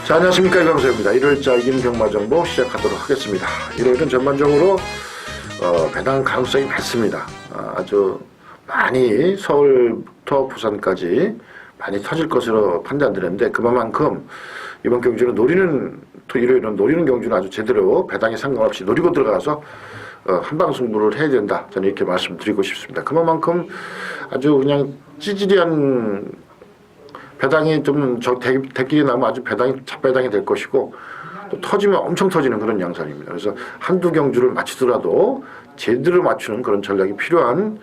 자, 안녕하십니까. 이광수입니다. 일요일자 이김경마정보 시작하도록 하겠습니다. 일요일은 전반적으로 배당 가능성이 많습니다. 아주 많이 서울부터 부산까지 많이 터질 것으로 판단되는데, 그만큼 이번 경주는 일요일은 노리는 경주는 아주 제대로 배당에 상관없이 노리고 들어가서 한방 승부를 해야 된다. 저는 이렇게 말씀드리고 싶습니다. 그만큼 아주 그냥 찌질이한 배당이 좀 대끼리 나면 아주 잡배당이 될 것이고, 또 터지면 엄청 터지는 그런 양상입니다. 그래서 한두 경주를 맞추더라도 제대로 맞추는 그런 전략이 필요한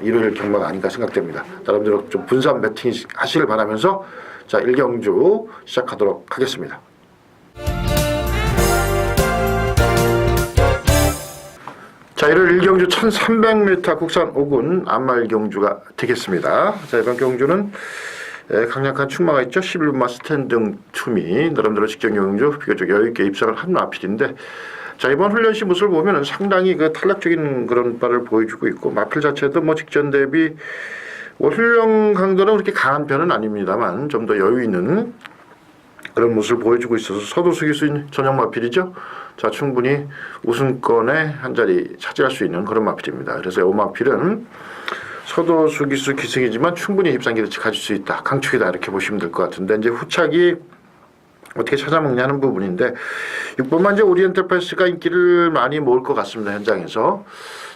일요일 경마가 아닌가 생각됩니다. 여러분들 좀 분산 배팅 하시길 바라면서 자, 1경주 시작하도록 하겠습니다. 자, 일요일 1경주 1300m 국산 5군 암말 경주가 되겠습니다. 자, 이번 경주는 강력한 충마가 있죠. 11분마 스탠딩 투미, 나름대로 직전 경주 비교적 여유있게 입상을 한 마필인데, 자, 이번 훈련 시 모습을 보면 상당히 탈락적인 그런 바를 보여주고 있고, 마필 자체도 직전 대비 훈련 강도는 그렇게 강한 편은 아닙니다만 좀 더 여유 있는 그런 모습을 보여주고 있어서 서도 수기수인 전형 마필이죠. 자, 충분히 우승권에 한 자리 차지할 수 있는 그런 마필입니다. 그래서 이 마필은 서도 수기수 기승이지만 충분히 입상기를 가질 수 있다, 강축이다, 이렇게 보시면 될 것 같은데, 이제 후착이 어떻게 찾아먹냐 하는 부분인데, 6번만 이제 오리엔탈 패스가 인기를 많이 모을 것 같습니다, 현장에서.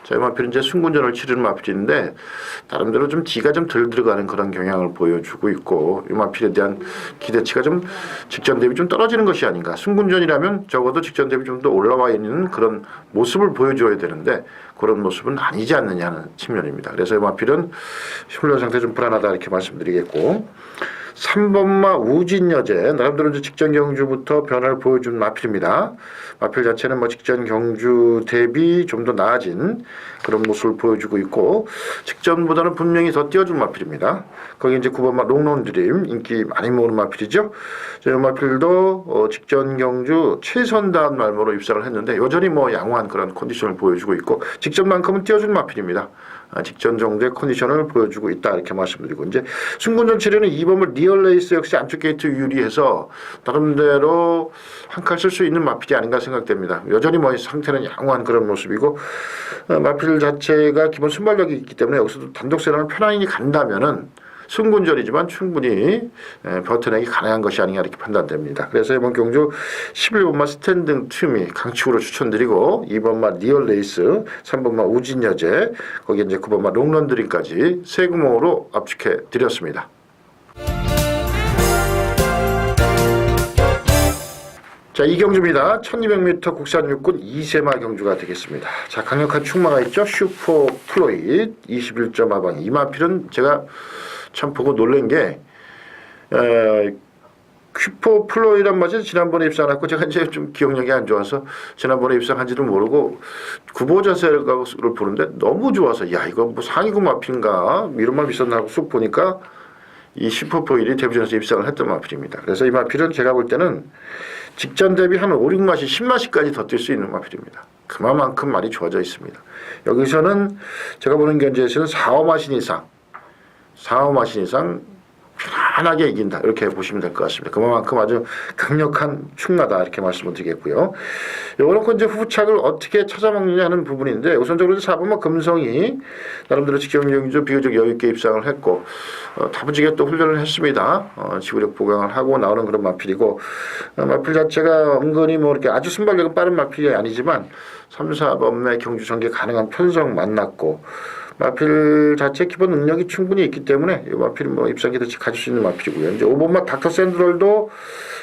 자, 이 마필은 이제 승군전을 치르는 마필인데, 나름대로 좀 D가 좀 덜 들어가는 그런 경향을 보여주고 있고, 이 마필에 대한 기대치가 좀 직전 대비 좀 떨어지는 것이 아닌가. 승군전이라면 적어도 직전 대비 좀 더 올라와 있는 그런 모습을 보여줘야 되는데, 그런 모습은 아니지 않느냐는 측면입니다. 그래서 이 마필은 훈련 상태 좀 불안하다, 이렇게 말씀드리겠고, 3번마 우진여제, 나름대로 이제 직전 경주부터 변화를 보여준 마필입니다. 마필 자체는 직전 경주 대비 좀 더 나아진 그런 모습을 보여주고 있고, 직전보다는 분명히 더 띄워준 마필입니다. 거기 이제 9번마 롱런드림, 인기 많이 모으는 마필이죠. 이 마필도 직전 경주 최선다한 말모로 입상을 했는데, 여전히 양호한 그런 컨디션을 보여주고 있고, 직전만큼은 띄워준 마필입니다. 직전 정도의 컨디션을 보여주고 있다, 이렇게 말씀드리고, 이제 승군전 치르는 2번을 리얼레이스 역시 안쪽 게이트 유리해서 나름대로 한 칼 쓸 수 있는 마필이 아닌가 생각됩니다. 여전히 상태는 양호한 그런 모습이고, 마필 자체가 기본 순발력이 있기 때문에 여기서도 단독 세란을 편안히 간다면은 승군전이지만 충분히 버텨내기 가능한 것이 아니냐, 이렇게 판단됩니다. 그래서 이번 경주 11번마 스탠딩 튜미 강축으로 추천드리고, 2번마 리얼레이스, 3번마 우진여제, 거기에 이제 9번마 롱런드림까지 세 구멍으로 압축해 드렸습니다. 자, 이 경주입니다. 1200m 국산 육군 2세마 경주가 되겠습니다. 자, 강력한 충마가 있죠. 슈퍼 플로잇 21.4방. 이 마필은 제가 참 보고 놀란 게, 슈퍼 플로이란 맛이 지난번에 입상했고, 제가 이제 좀 기억력이 안 좋아서 지난번에 입상한지도 모르고 구보자세를 보는데 너무 좋아서, 야, 이거 상위군 마필인가 이런 말 있었나 하고 쑥 보니까 이 슈퍼 플로이이 데뷔전에서 입상을 했던 마필입니다. 그래서 이 마필은 제가 볼 때는 직전 대비 한 5, 6마시, 10마시까지 더 뛸 수 있는 마필입니다. 그만큼 많이 좋아져 있습니다. 여기서는 제가 보는 견제에서는 4, 5마신 이상 편안하게 이긴다, 이렇게 보시면 될 것 같습니다. 그만큼 아주 강력한 충마다, 이렇게 말씀을 드리겠고요. 요렇게 이제 후착을 어떻게 찾아먹느냐 하는 부분인데, 우선적으로 4번마 금성이 나름대로 직전 경주 비교적 여유있게 입상을 했고, 다부지게 또 훈련을 했습니다. 지구력 보강을 하고 나오는 그런 마필이고, 마필 자체가 은근히 이렇게 아주 순발력은 빠른 마필이 아니지만 3, 4번의 경주 전개 가능한 편성 만났고, 마필 자체 기본 능력이 충분히 있기 때문에 이 마필은 입상 기대치 가질 수 있는 마필이고요. 이제 5번마 닥터 샌드럴도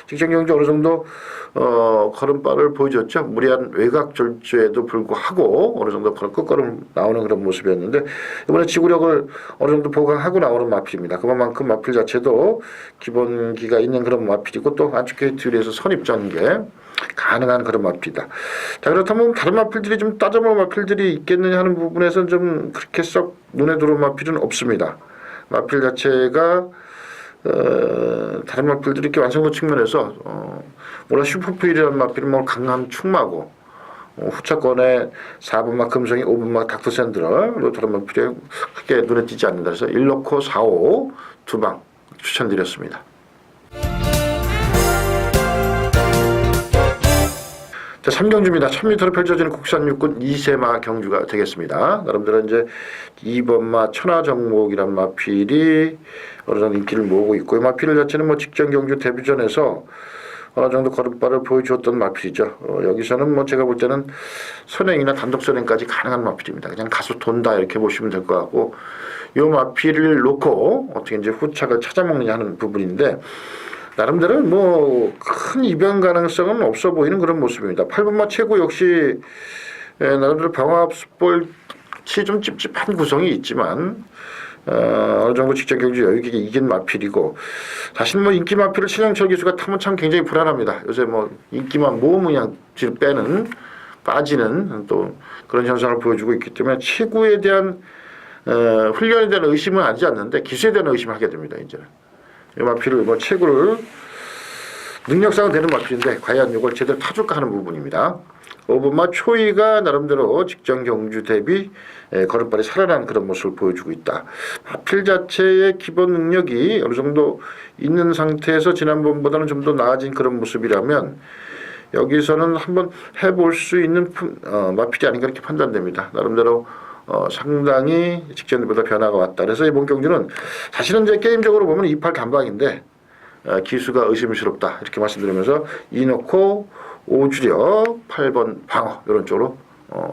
직전 경주 어느 정도 걸음발을 보여줬죠. 무리한 외곽 절주에도 불구하고 어느 정도 끝걸음 나오는 그런 모습이었는데, 이번에 지구력을 어느 정도 보강하고 나오는 마필입니다. 그만큼 마필 자체도 기본기가 있는 그런 마필이고, 또 안쪽 게이트 위에서 선입 전개 가능한 그런 마필이다. 자, 그렇다면 다른 마필들이 좀 따져볼 마필들이 있겠느냐 하는 부분에서는 좀 그렇게 썩 눈에 들어온 마필은 없습니다. 마필 자체가 다른 마필들이 이렇게 완성도 측면에서 슈퍼필이라는 마필은 강한 충마고, 후차권에 4번마 금성이, 5번마 닥터 샌드럴, 다른 마필이 크게 눈에 띄지 않는다. 그래서 1놓고 4, 5 두 방 추천드렸습니다. 자, 3경주입니다. 1000m로 펼쳐지는 국산 육군 2세마 경주가 되겠습니다. 여러분들은 이제 2번마 천하정목이란 마필이 어느 정도 인기를 모으고 있고, 이 마필 자체는 뭐 직전 경주 데뷔전에서 어느 정도 걸음발을 보여주었던 마필이죠. 여기서는 뭐 제가 볼 때는 선행이나 단독 선행까지 가능한 마필입니다. 그냥 가서 돈다 이렇게 보시면 될 것 같고, 이 마필을 놓고 어떻게 이제 후착을 찾아먹느냐 하는 부분인데, 나름대로 뭐 큰 이변 가능성은 없어 보이는 그런 모습입니다. 8번마 최고 역시 나름대로 방어합 스볼이 좀 찝찝한 구성이 있지만 어느 정도 직전 경주 여유 있게 이긴 마필이고, 사실 뭐 인기 마필을 신영철 기수가 타면 참 굉장히 불안합니다. 요새 뭐 인기만 모으면 그냥 뒤로 빼는 빠지는 또 그런 현상을 보여주고 있기 때문에 최고에 대한 훈련에 대한 의심은 하지 않는데 기수에 대한 의심을 하게 됩니다. 이제는 이 마필을 뭐 최고를 능력상은 되는 마필인데 과연 이걸 제대로 타줄까 하는 부분입니다. 5번마 초이가 나름대로 직전 경주 대비 걸음발이 살아난 그런 모습을 보여주고 있다. 마필 자체의 기본 능력이 어느 정도 있는 상태에서 지난번보다는 좀 더 나아진 그런 모습이라면 여기서는 한번 해볼 수 있는 마필이 아닌가 이렇게 판단됩니다. 나름대로 상당히 직전보다 변화가 왔다. 그래서 이번 경주는 사실은 이제 게임적으로 보면 2-8 단방인데 기수가 의심스럽다 이렇게 말씀드리면서 2넣고 5주력 8번 방어 이런 쪽으로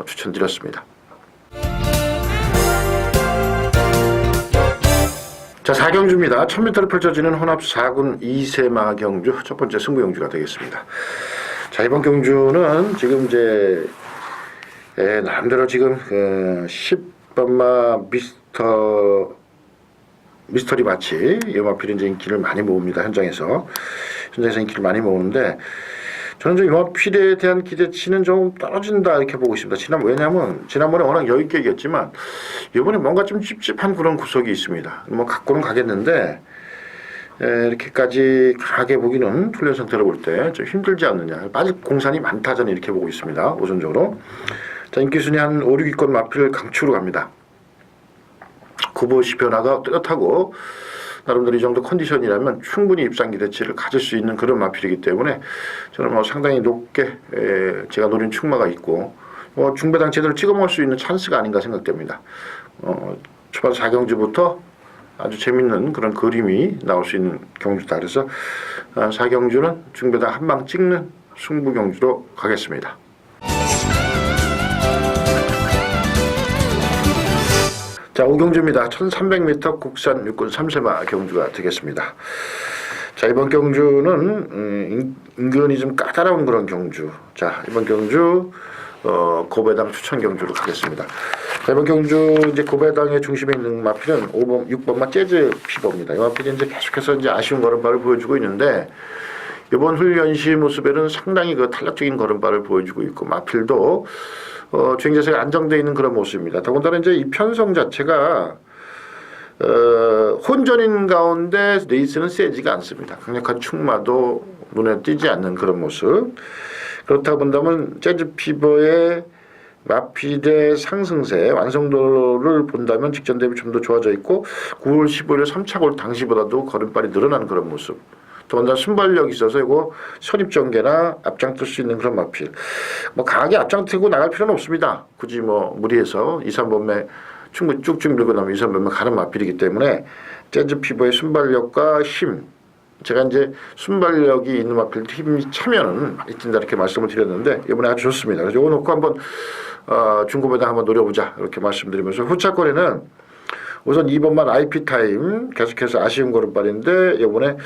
추천드렸습니다. 자, 4경주입니다. 1000m를 펼쳐지는 혼합 4군 2세마 경주 첫 번째 승부 경주가 되겠습니다. 자, 이번 경주는 지금 이제 나름대로 지금 10번마 미스터리 마치 이 마필이 이제 인기를 많이 모읍니다. 현장에서 인기를 많이 모으는데 저는 좀 이 마필에 대한 기대치는 좀 떨어진다 이렇게 보고 있습니다. 왜냐하면 지난번에 워낙 여유 있게 이겼지만 이번에 뭔가 좀 찝찝한 그런 구석이 있습니다. 뭐 갖고는 가겠는데 이렇게까지 강하게 보기는 훈련 상태로 볼 때 좀 힘들지 않느냐. 빠질 공산이 많다 저는 이렇게 보고 있습니다. 우선적으로. 자, 인기순위 한 5, 6위권 마필 강추로 갑니다. 구보시 변화가 뚜렷하고 나름대로 이 정도 컨디션이라면 충분히 입상 기대치를 가질 수 있는 그런 마필이기 때문에 저는 뭐 상당히 높게 제가 노린 충마가 있고 중배당 제대로 찍어 먹을 수 있는 찬스가 아닌가 생각됩니다. 초반 4경주부터 아주 재밌는 그런 그림이 나올 수 있는 경주다. 그래서 4경주는 중배당 한 방 찍는 승부 경주로 가겠습니다. 자, 5경주입니다. 1300m 국산 육군 3세마 경주가 되겠습니다. 자, 이번 경주는 은근히 좀 까다로운 그런 경주. 자, 이번 경주 고배당 추천 경주로 가겠습니다. 자, 이번 경주 이제 고배당의 중심에 있는 마필은 6번마 재즈 피버입니다. 이 마필이 이제 계속해서 이제 아쉬운 걸음발을 보여주고 있는데 이번 훈련 시 모습에는 상당히 그 탄력적인 걸음발을 보여주고 있고 마필도 주행 자세가 안정되어 있는 그런 모습입니다. 더군다나 이제 이 편성 자체가 혼전인 가운데 레이스는 세지가 않습니다. 강력한 충마도 눈에 띄지 않는 그런 모습. 그렇다 본다면 재즈 피버의 마필의 상승세 완성도를 본다면 직전 대비 좀 더 좋아져 있고 9월 15일 3차골 당시보다도 걸음발이 늘어나는 그런 모습. 더군다나 순발력이 있어서 이거 선입전개나 앞장 뜰 수 있는 그런 마필. 뭐 강하게 앞장 뜨고 나갈 필요는 없습니다. 굳이 뭐 무리해서 2, 3번매 충분히 쭉쭉 밀고 나면 2, 3번매 가는 마필이기 때문에 재즈 피버의 순발력과 힘. 제가 이제 순발력이 있는 마필 힘이 차면은 많이 뛴다 이렇게 말씀을 드렸는데 이번에 아주 좋습니다. 그래서 이거 놓고 한번 중고배당 한번 노려보자 이렇게 말씀드리면서 후차권에는 우선 2번만 IP 타임 계속해서 아쉬운 걸음발인데 이번에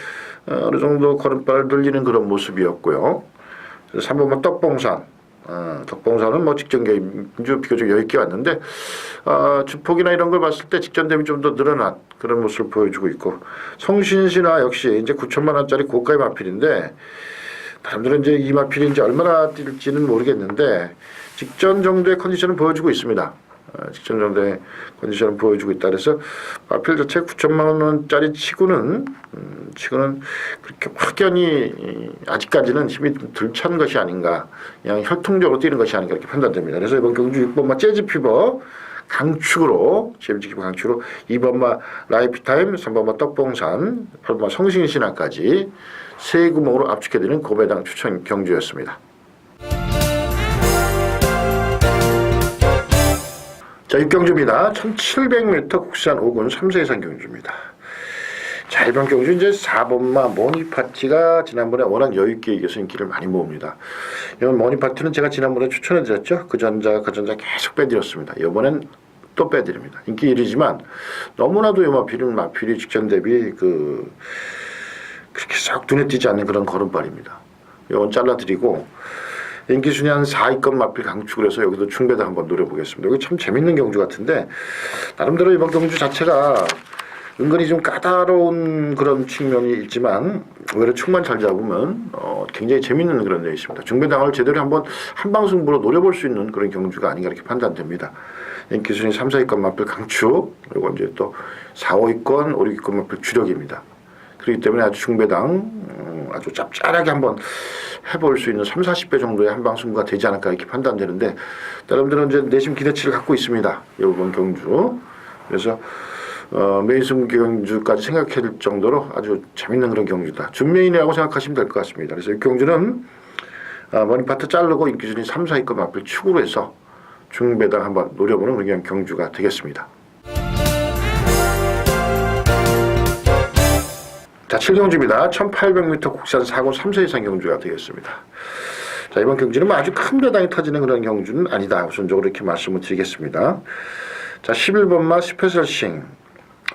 어느 정도 걸음발을 늘리는 그런 모습이었고요. 3번만 떡봉산. 덕봉산은 뭐 직전 경주 비교적 여유 있게 왔는데 주폭이나 이런 걸 봤을 때 직전 대비 좀 더 늘어난 그런 모습을 보여주고 있고 성신신화 역시 이제 9천만 원짜리 고가의 마필인데 사람들은 이제 이 마필이 이제 얼마나 뛸지는 모르겠는데 직전 정도의 컨디션을 보여주고 있습니다. 직전 정도의 컨디션을 보여주고 있다. 그래서 마필 자체 9천만 원짜리 치고는 그렇게 확연히 아직까지는 힘이 덜 찬 것이 아닌가, 그냥 혈통적으로 뛰는 것이 아닌가 이렇게 판단됩니다. 그래서 이번 경주 6번마 재즈 피버 강축으로 재미지키고 강축으로 2번마 라이프타임, 3번마 떡봉산, 8번마 성신신화까지 세 구멍으로 압축해드리는 고배당 추천 경주였습니다. 자, 6경주입니다. 1700m 국산 5군 3세 이상 경주입니다. 자, 이번 경주 이제 4번마 모니파티가 지난번에 워낙 여유있게 이겨서 인기를 많이 모읍니다. 이번 모니파티는 제가 지난번에 추천해드렸죠. 그 전자 계속 빼드렸습니다. 이번엔 또 빼드립니다. 인기 1위지만 너무나도 이 마필이 직전 대비 그렇게 싹 눈에 띄지 않는 그런 걸음발입니다. 이건 잘라드리고 인기 순위 한 4위권 마필 강축을 해서 여기도 충배도 한번 노려보겠습니다. 여기 참 재밌는 경주 같은데 나름대로 이번 경주 자체가 은근히 좀 까다로운 그런 측면이 있지만 오히려 축만 잘 잡으면 굉장히 재밌는 그런 데 있습니다. 중배당을 제대로 한번 한방승부로 노려볼 수 있는 그런 경주가 아닌가 이렇게 판단됩니다. 인기 순위 3, 4위권 마필 강축, 그리고 이제 또 4, 5위권, 5, 6위권 마필 주력입니다. 그렇기 때문에 아주 중배당 아주 짭짤하게 한번 해볼 수 있는 3, 40배 정도의 한방승부가 되지 않을까 이렇게 판단되는데 여러분들은 이제 내심 기대치를 갖고 있습니다. 이번 경주. 그래서 메인승 경주까지 생각해야 될 정도로 아주 재밌는 그런 경주다. 준메인이라고 생각하시면 될 것 같습니다. 그래서 이 경주는 머니파트 자르고 인기순위 3, 4위권 마필 축으로 해서 중배당 한번 노려보는 그런 경주가 되겠습니다. 자, 7경주입니다. 1800m 국산 4군 3세 이상 경주가 되겠습니다. 자, 이번 경주는 아주 큰 배당이 터지는 그런 경주는 아니다. 우선적으로 이렇게 말씀을 드리겠습니다. 자, 11번마 스페셜싱.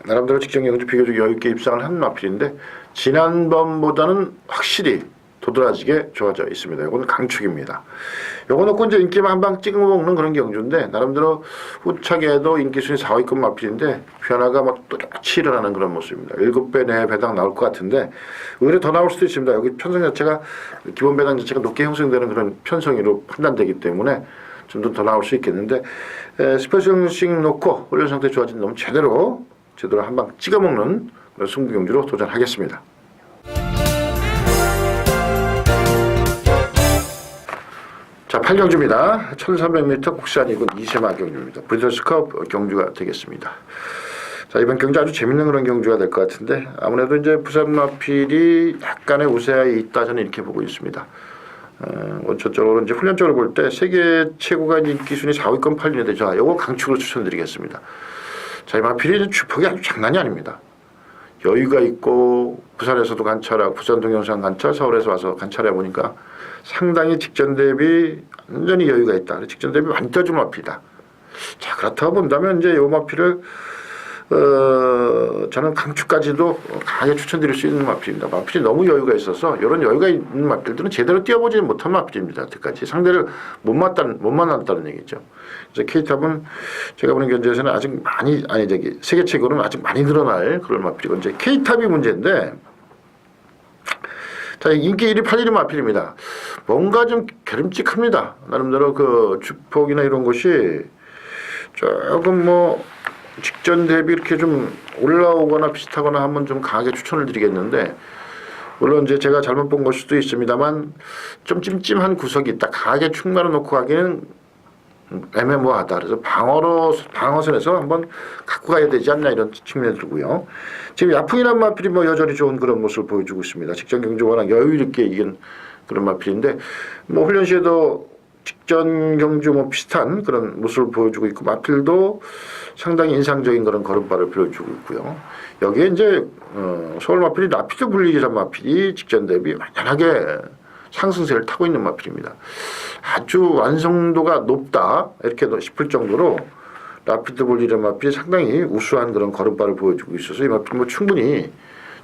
나름대로 직전 경주 비교적 여유있게 입상을 한 마필인데 지난번보다는 확실히 도드라지게 좋아져 있습니다. 이건 강축입니다. 요거 놓고 이제 인기만 한방 찍어 먹는 그런 경주인데 나름대로 후차게도 인기순위 4위권 마필인데 변화가 막 똑같이 일어나는 그런 모습입니다. 7배 내 배당 나올 것 같은데 오히려 더 나올 수도 있습니다. 여기 편성 자체가 기본 배당 자체가 높게 형성되는 그런 편성으로 판단되기 때문에 좀 더 나올 수 있겠는데 스페셜싱 놓고 훈련 상태 좋아진 놈 제대로 한방 찍어 먹는 그런 승부 경주로 도전하겠습니다. 자, 8경주입니다. 1300m 국산 2군 2세마 경주입니다. 브리더스컵 경주가 되겠습니다. 자, 이번 경주 아주 재밌는 그런 경주가 될 것 같은데 아무래도 이제 부산 마필이 약간의 우세하에 있다 저는 이렇게 보고 있습니다. 원초적으로 이제 훈련적으로 볼 때 세계 최고가 인기 순위 4위권 8위인데 자, 요거 강축을 추천드리겠습니다. 자, 이 마필이 주폭이 아주 장난이 아닙니다. 여유가 있고 부산에서도 관찰하고 부산 동영상 관찰, 서울에서 와서 관찰해 보니까 상당히 직전 대비 완전히 여유가 있다. 직전 대비 완전 좀 마필이다. 자, 그렇다고 본다면 이제 요 마필을 저는 강축까지도 강하게 추천드릴 수 있는 마필입니다. 마필이 너무 여유가 있어서 이런 여유가 있는 마필들은 제대로 뛰어보지 못한 마필입니다. 여태까지 상대를 못 만났다는 얘기죠. 그래서 K탑은 제가 보는 견제에서는 아직 많이 세계 최고로는 아직 많이 늘어날 그런 마필이고 이제 K탑이 문제인데 자, 인기 1위 8위는 마필입니다. 뭔가 좀 괴름직합니다. 나름대로 그 주폭이나 이런 것이 조금 직전 대비 이렇게 좀 올라오거나 비슷하거나 한번 좀 강하게 추천을 드리겠는데 물론 이제 제가 잘못 본 걸 수도 있습니다만 좀 찜찜한 구석이 있다. 강하게 축마로 놓고 가기는 애매모호하다. 그래서 방어선에서 한번 갖고 가야 되지 않나 이런 측면이 들고요. 지금 야풍이란 마필이 여전히 좋은 그런 모습을 보여주고 있습니다. 직전 경주 워낙 여유 있게 이긴 그런 마필인데 훈련 시에도 직전 경주 비슷한 그런 모습을 보여주고 있고 마필도 상당히 인상적인 그런 걸음발을 보여주고 있고요. 여기에 이제 서울 마필이 라피드 블리즈란 마필이 직전 대비 완연하게 상승세를 타고 있는 마필입니다. 아주 완성도가 높다 이렇게 싶을 정도로 라피드 블리즈란 마필이 상당히 우수한 그런 걸음발을 보여주고 있어서 이 마필 충분히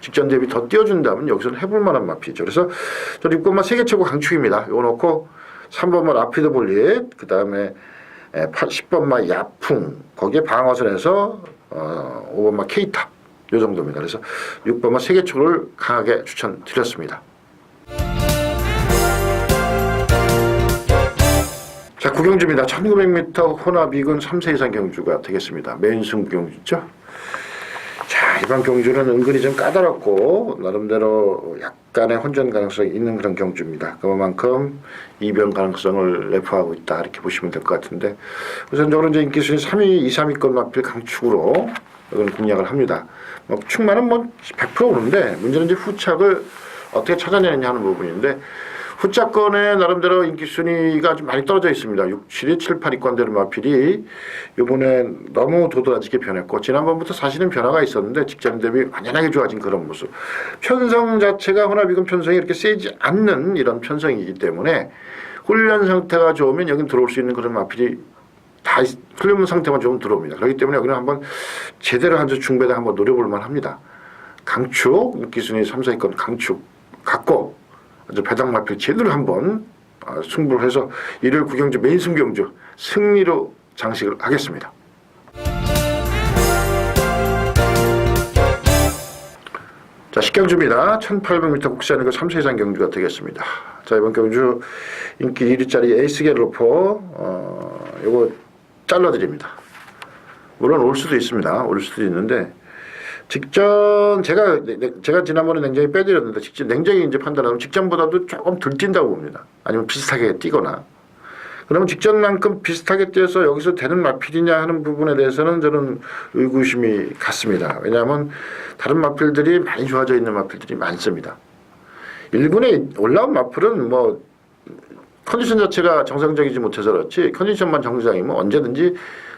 직전 대비 더 띄워준다면 여기서는 해볼 만한 마필이죠. 그래서 저 6번마 세계 최고 강축입니다. 이거 놓고 3번마 라피드 볼릿, 그 다음에 10번마 야풍, 거기에 방어선에서 5번마 K탑, 요 정도입니다. 그래서 6번마 세계 최고를 강하게 추천드렸습니다. 자, 9경주입니다. 1900m 혼합 2군 3세 이상 경주가 되겠습니다. 메인승 경주죠. 자, 이번 경주는 은근히 좀 까다롭고 나름대로 약간의 혼전 가능성이 있는 그런 경주입니다. 그만큼 이변 가능성을 내포하고 있다 이렇게 보시면 될 것 같은데 우선적으로 이제 인기 순위 3위, 2, 3위권 마필 강축으로 이건 공략을 합니다. 축마는 100% 오는데 문제는 이제 후착을 어떻게 찾아내느냐 하는 부분인데 후차권에 나름대로 인기 순위가 좀 많이 떨어져 있습니다. 6, 7위, 7, 8위권 되는 마필이 이번에 너무 도드라지게 변했고 지난번부터 사실은 변화가 있었는데 직전 대비 완연하게 좋아진 그런 모습. 편성 자체가 혼합이건 편성이 이렇게 세지 않는 이런 편성이기 때문에 훈련 상태가 좋으면 여긴 들어올 수 있는 그런 마필이 다 훈련 상태만 좋으면 들어옵니다. 그렇기 때문에 여기는 한번 제대로 한주 중배당 한번 노려볼 만합니다. 강축 인기 순위 3, 4위권 강축 갖고 배당 마필 제대로 한번 승부를 해서 일요일 구경주 메인 승경주 승리로 장식을 하겠습니다. 자, 10경주입니다. 1800m 국산이고 3세 이상 경주가 되겠습니다. 자, 이번 경주 인기 1위짜리 에이스 갤러퍼 요거 잘라드립니다. 물론 올 수도 있습니다. 올 수도 있는데 직전 제가 지난번에 냉정히 빼드렸는데 직전 냉정히 이제 판단하면 직전보다도 조금 덜 뛴다고 봅니다. 아니면 비슷하게 뛰거나 그러면 직전만큼 비슷하게 뛰어서 여기서 되는 마필이냐 하는 부분에 대해서는 저는 의구심이 갔습니다. 왜냐하면 다른 마필들이 많이 좋아져 있는 마필들이 많습니다. 1군에 올라온 마필은 뭐 컨디션 자체가 정상적이지 못해서 그렇지 컨디션만 정상이면 언제든지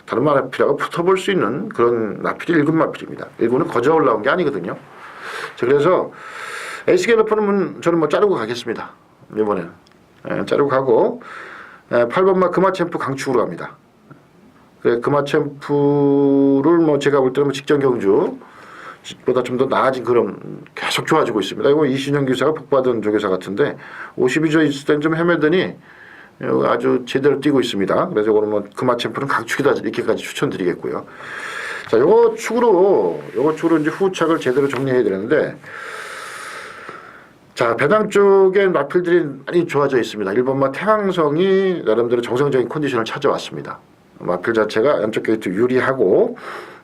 다른 마필하고 붙어볼 수 있는 그런 마필이 1군 마필입니다. 1군은 거저 올라온 게 아니거든요. 자, 그래서 에이스 갤러퍼는 저는 뭐 자르고 가겠습니다. 이번에는 자르고 가고 8번마 금화챔프 강축으로 갑니다. 그래, 금화챔프를 뭐 제가 볼 때는 뭐 직전 경주 보다 좀 더 나아진 그런 계속 좋아지고 있습니다. 이거 이신영 기사가 복받은 조교사 같은데 52조 있을 땐 좀 헤매더니 아주 제대로 뛰고 있습니다. 그래서 오늘 뭐 금화챔프는 강축이다 이렇게까지 추천드리겠고요. 자, 요거 축으로 이제 후착을 제대로 정리해야 되는데 자, 배당 쪽에 마필들이 많이 좋아져 있습니다. 1번마 태왕성이 나름대로 정상적인 컨디션을 찾아왔습니다. 마필 자체가 양쪽 게이트 유리하고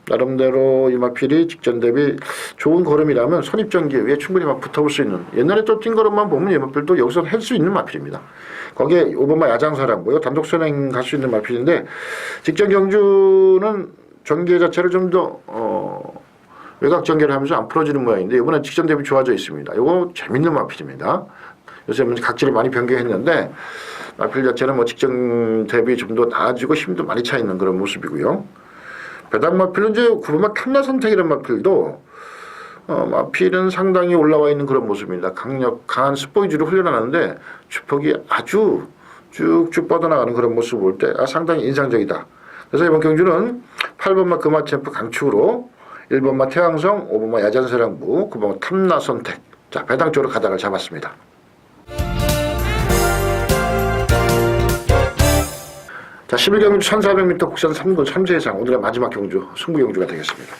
나름대로 이 마필이 직전 대비 좋은 걸음이라면 선입전기에 위에 충분히 막 붙어볼 수 있는 옛날에 또 뛴 걸음만 보면 이 마필도 여기서 할 수 있는 마필입니다. 거기에 5번마 야장사랑고요. 단독 선행 갈 수 있는 마필인데 직전 경주는 전개 자체를 좀 더 외곽 전개를 하면서 안 풀어지는 모양인데 이번엔 직전 대비 좋아져 있습니다. 이거 재밌는 마필입니다. 요새 각질을 많이 변경했는데 마필 자체는 뭐 직전 대비 좀 더 나아지고 힘도 많이 차 있는 그런 모습이고요. 배당 마필은 이제 9번마 탐나 선택이라는 마필도 마필은 상당히 올라와 있는 그런 모습입니다. 강한 스포이즈를 훈련하는데 주폭이 아주 쭉쭉 뻗어나가는 그런 모습을 볼 때 상당히 인상적이다. 그래서 이번 경주는 8번마 금화챔프 강축으로 1번마 태왕성, 5번마 야잔사랑부, 9번마 탐나 선택. 자, 배당 쪽으로 가닥을 잡았습니다. 자, 11경주 1400m 국산 3군 3세 이상 오늘의 마지막 경주 승부 경주가 되겠습니다.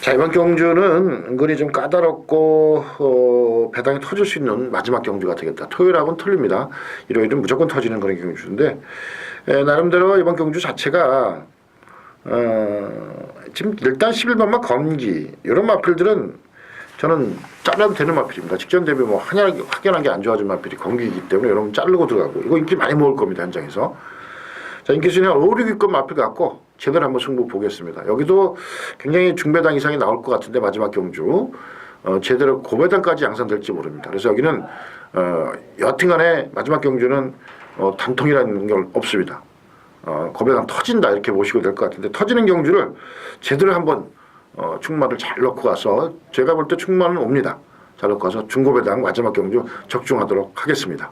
자, 이번 경주는 은근히 좀 까다롭고 배당이 터질 수 있는 마지막 경주가 되겠다. 토요일하고는 틀립니다. 일요일은 무조건 터지는 그런 경주인데 나름대로 이번 경주 자체가 지금 일단 11번마 검기 이런 마필들은 저는 잘라도 되는 마필입니다. 직전 대비 뭐 확연한 게 안 좋아진 마필이 검기이기 때문에 여러분 자르고 들어가고 이거 인기 많이 모을 겁니다. 현장에서. 자, 인기 순위 5, 6위권 마필 갖고 제대로 한번 승부 보겠습니다. 여기도 굉장히 중배당 이상이 나올 것 같은데 마지막 경주 제대로 고배당까지 양산될지 모릅니다. 그래서 여기는 여튼간에 마지막 경주는 단통이라는 게 없습니다. 고배당 터진다 이렇게 보시고 될 것 같은데 터지는 경주를 제대로 한번 충마를 잘 넣고 가서 제가 볼 때 충마는 옵니다. 잘 넣고 가서 중고배당 마지막 경주 적중하도록 하겠습니다.